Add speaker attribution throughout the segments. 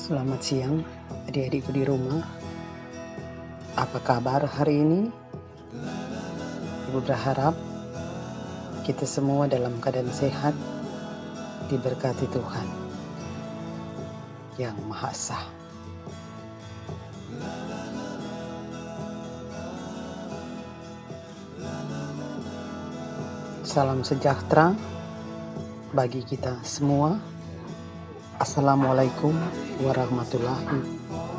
Speaker 1: Selamat siang adik-adikku di rumah. Apa kabar hari ini? Ibu berharap kita semua dalam keadaan sehat, diberkati Tuhan yang Maha Esa. Salam sejahtera bagi kita semua. Assalamualaikum warahmatullahi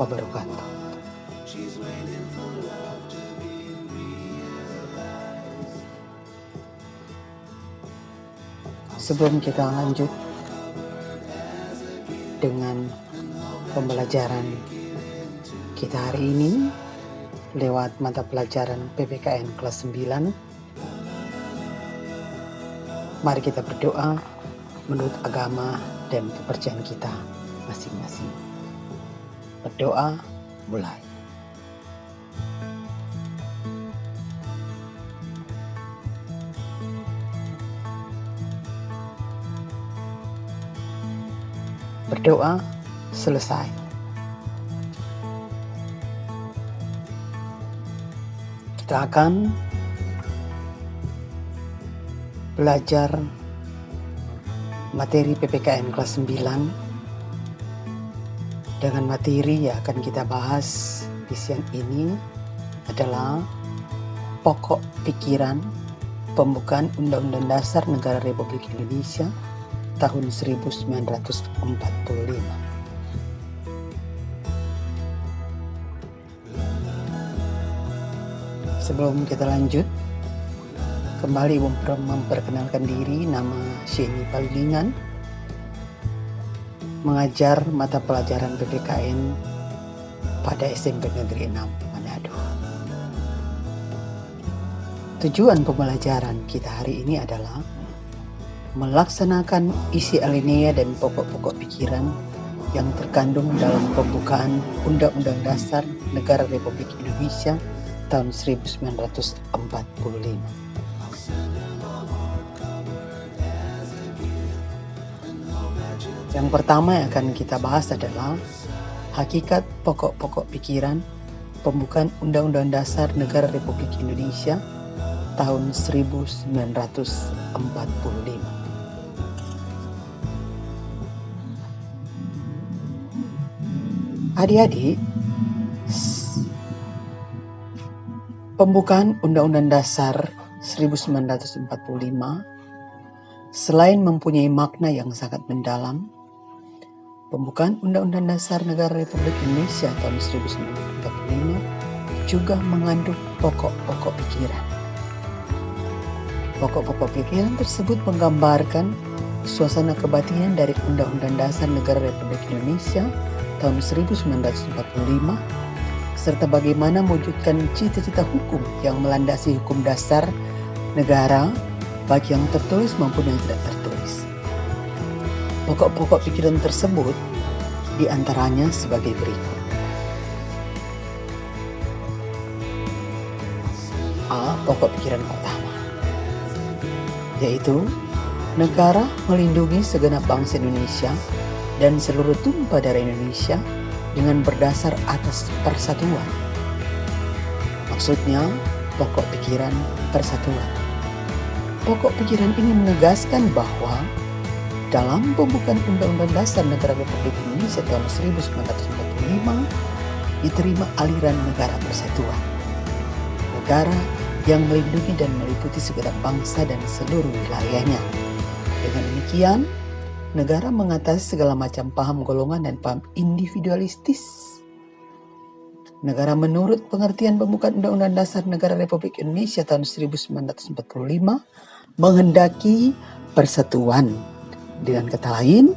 Speaker 1: wabarakatuh. Sebelum kita lanjut dengan pembelajaran kita hari ini lewat mata pelajaran PPKN kelas 9, mari kita berdoa menurut agama dan kepercayaan kita masing-masing. Berdoa mulai. Berdoa selesai. Kita akan belajar materi PPKN kelas 9 dengan materi yang akan kita bahas di siang ini adalah pokok pikiran pembukaan Undang-Undang Dasar Negara Republik Indonesia tahun 1945. Sebelum kita lanjut, kembali memperkenalkan diri, nama Sheni Palilingan, mengajar mata pelajaran PPKN pada SMP Negeri 6 Manado. Tujuan pembelajaran kita hari ini adalah melaksanakan isi alinea dan pokok-pokok pikiran yang terkandung dalam pembukaan Undang-Undang Dasar Negara Republik Indonesia tahun 1945. Yang pertama yang akan kita bahas adalah hakikat pokok-pokok pikiran pembukaan Undang-Undang Dasar Negara Republik Indonesia tahun 1945. Adik-adik, pembukaan Undang-Undang Dasar 1945 selain mempunyai makna yang sangat mendalam, pembukaan Undang-Undang Dasar Negara Republik Indonesia tahun 1945 juga mengandung pokok-pokok pikiran. Pokok-pokok pikiran tersebut menggambarkan suasana kebatinan dari Undang-Undang Dasar Negara Republik Indonesia tahun 1945 serta bagaimana mewujudkan cita-cita hukum yang melandasi hukum dasar negara baik yang tertulis maupun yang tidak tertulis. Pokok-pokok pikiran tersebut diantaranya sebagai berikut. A. Pokok pikiran pertama, yaitu negara melindungi segenap bangsa Indonesia dan seluruh tumpah darah Indonesia dengan berdasar atas persatuan. Maksudnya, pokok pikiran persatuan. Pokok pikiran ini menegaskan bahwa dalam pembukaan Undang-Undang Dasar Negara Republik Indonesia tahun 1945 diterima aliran negara persatuan. Negara yang melindungi dan meliputi segenap bangsa dan seluruh wilayahnya. Dengan demikian, negara mengatasi segala macam paham golongan dan paham individualistis. Negara menurut pengertian pembukaan Undang-Undang Dasar Negara Republik Indonesia tahun 1945 menghendaki persatuan. Dengan kata lain,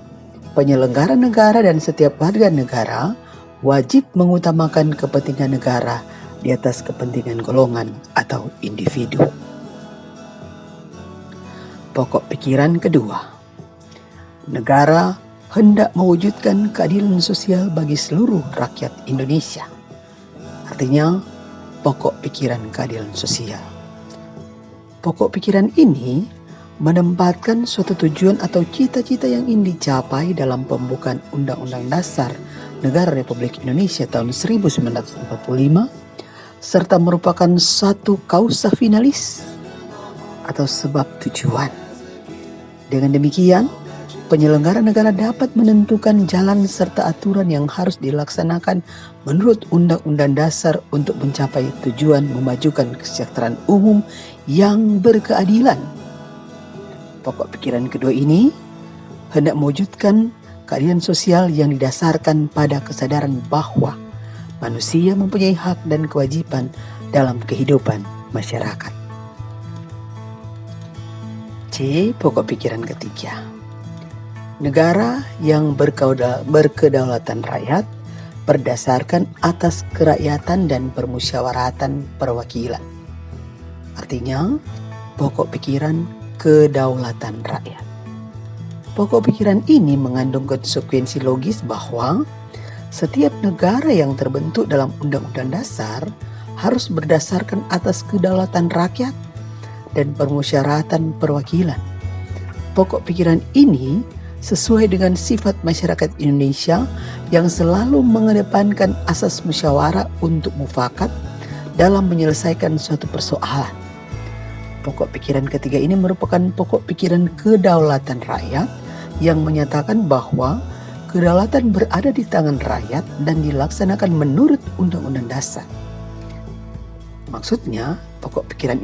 Speaker 1: penyelenggara negara dan setiap warga negara wajib mengutamakan kepentingan negara di atas kepentingan golongan atau individu. Pokok pikiran kedua, negara hendak mewujudkan keadilan sosial bagi seluruh rakyat Indonesia. Artinya, pokok pikiran keadilan sosial. Pokok pikiran ini menempatkan suatu tujuan atau cita-cita yang ingin dicapai dalam pembukaan Undang-Undang Dasar Negara Republik Indonesia tahun 1945, serta merupakan satu kausa finalis atau sebab tujuan. Dengan demikian, penyelenggara negara dapat menentukan jalan serta aturan yang harus dilaksanakan menurut Undang-Undang Dasar untuk mencapai tujuan memajukan kesejahteraan umum yang berkeadilan. Pokok pikiran kedua ini hendak mewujudkan keadilan sosial yang didasarkan pada kesadaran bahwa manusia mempunyai hak dan kewajiban dalam kehidupan masyarakat. C. Pokok pikiran ketiga. Negara yang berkedaulatan rakyat berdasarkan atas kerakyatan dan permusyawaratan perwakilan. Artinya, pokok pikiran kedaulatan rakyat. Pokok pikiran ini mengandung konsekuensi logis bahwa setiap negara yang terbentuk dalam Undang-Undang Dasar harus berdasarkan atas kedaulatan rakyat dan permusyawaratan perwakilan. Pokok pikiran ini sesuai dengan sifat masyarakat Indonesia yang selalu mengedepankan asas musyawarah untuk mufakat dalam menyelesaikan suatu persoalan. Pokok pikiran ketiga ini merupakan pokok pikiran kedaulatan rakyat yang menyatakan bahwa kedaulatan berada di tangan rakyat dan dilaksanakan menurut Undang-Undang Dasar. Maksudnya, pokok pikiran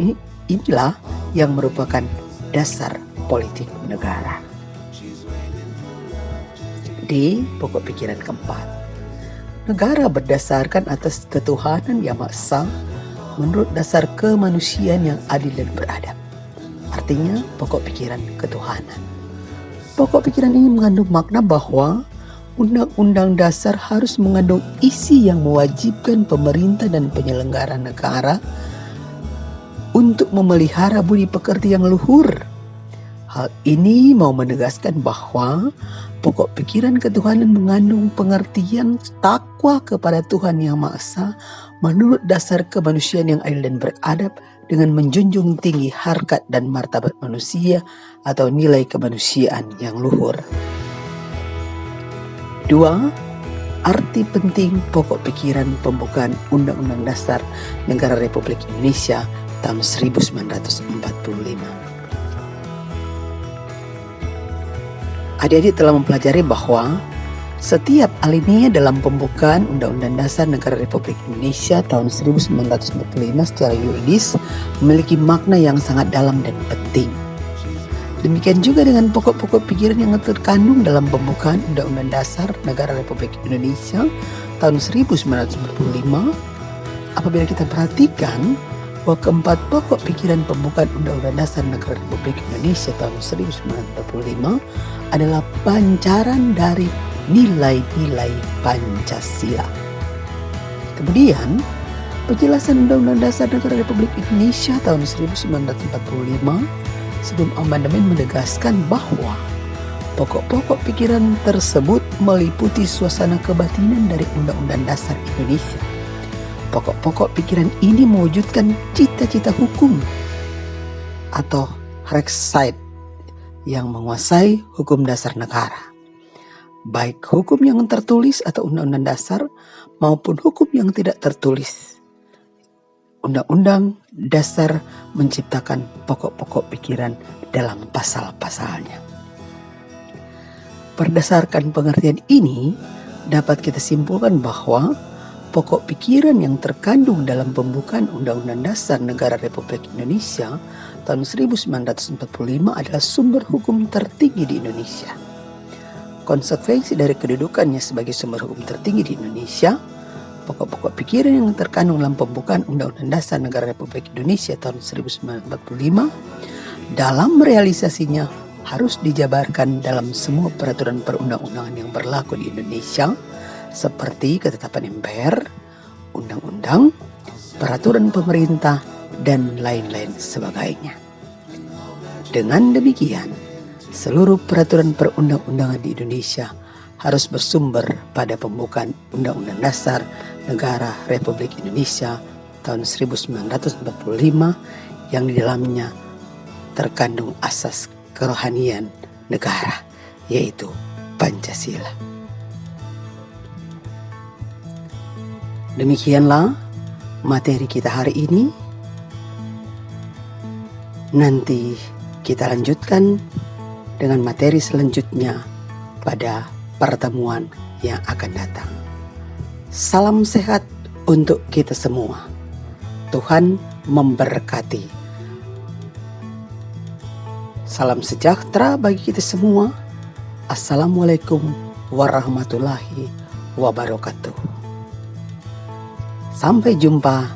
Speaker 1: inilah yang merupakan dasar politik negara. D. Pokok pikiran keempat. Negara berdasarkan atas ketuhanan yang Maha Esa menurut dasar kemanusiaan yang adil dan beradab. Artinya, pokok pikiran ketuhanan. Pokok pikiran ini mengandung makna bahwa Undang-Undang Dasar harus mengandung isi yang mewajibkan pemerintah dan penyelenggara negara untuk memelihara budi pekerti yang luhur. Hal ini mau menegaskan bahwa pokok pikiran ketuhanan mengandung pengertian takwa kepada Tuhan Yang Maha Esa menurut dasar kemanusiaan yang adil dan beradab dengan menjunjung tinggi harkat dan martabat manusia atau nilai kemanusiaan yang luhur. 2. Arti penting pokok pikiran pembukaan Undang-Undang Dasar Negara Republik Indonesia tahun 1945. Adik-adik telah mempelajari bahwa setiap alinea dalam pembukaan Undang-Undang Dasar Negara Republik Indonesia tahun 1945 secara yuridis memiliki makna yang sangat dalam dan penting. Demikian juga dengan pokok-pokok pikiran yang terkandung dalam pembukaan Undang-Undang Dasar Negara Republik Indonesia tahun 1945. Apabila kita perhatikan bahwa keempat pokok pikiran pembukaan Undang-Undang Dasar Negara Republik Indonesia tahun 1945 adalah pancaran dari nilai-nilai Pancasila. Kemudian, penjelasan Undang-Undang Dasar Negara Republik Indonesia tahun 1945 sebelum amandemen menegaskan bahwa pokok-pokok pikiran tersebut meliputi suasana kebatinan dari Undang-Undang Dasar Indonesia. Pokok-pokok pikiran ini mewujudkan cita-cita hukum atau Rechtsstaat yang menguasai hukum dasar negara. Baik hukum yang tertulis atau Undang-Undang Dasar maupun hukum yang tidak tertulis. Undang-Undang Dasar menciptakan pokok-pokok pikiran dalam pasal-pasalnya. Berdasarkan pengertian ini, dapat kita simpulkan bahwa pokok pikiran yang terkandung dalam pembukaan Undang-Undang Dasar Negara Republik Indonesia tahun 1945 adalah sumber hukum tertinggi di Indonesia. Konsekuensi dari kedudukannya sebagai sumber hukum tertinggi di Indonesia, pokok-pokok pikiran yang terkandung dalam pembukaan Undang-Undang Dasar Negara Republik Indonesia tahun 1945 dalam realisasinya harus dijabarkan dalam semua peraturan perundang-undangan yang berlaku di Indonesia seperti ketetapan MPR, undang-undang, peraturan pemerintah, dan lain-lain sebagainya. Dengan demikian, seluruh peraturan perundang-undangan di Indonesia harus bersumber pada pembukaan Undang-Undang Dasar Negara Republik Indonesia tahun 1945 yang di dalamnya terkandung asas kerohanian negara, yaitu Pancasila. Demikianlah materi kita hari ini. Nanti kita lanjutkan dengan materi selanjutnya pada pertemuan yang akan datang. Salam sehat untuk kita semua. Tuhan memberkati. Salam sejahtera bagi kita semua. Assalamualaikum warahmatullahi wabarakatuh. Sampai jumpa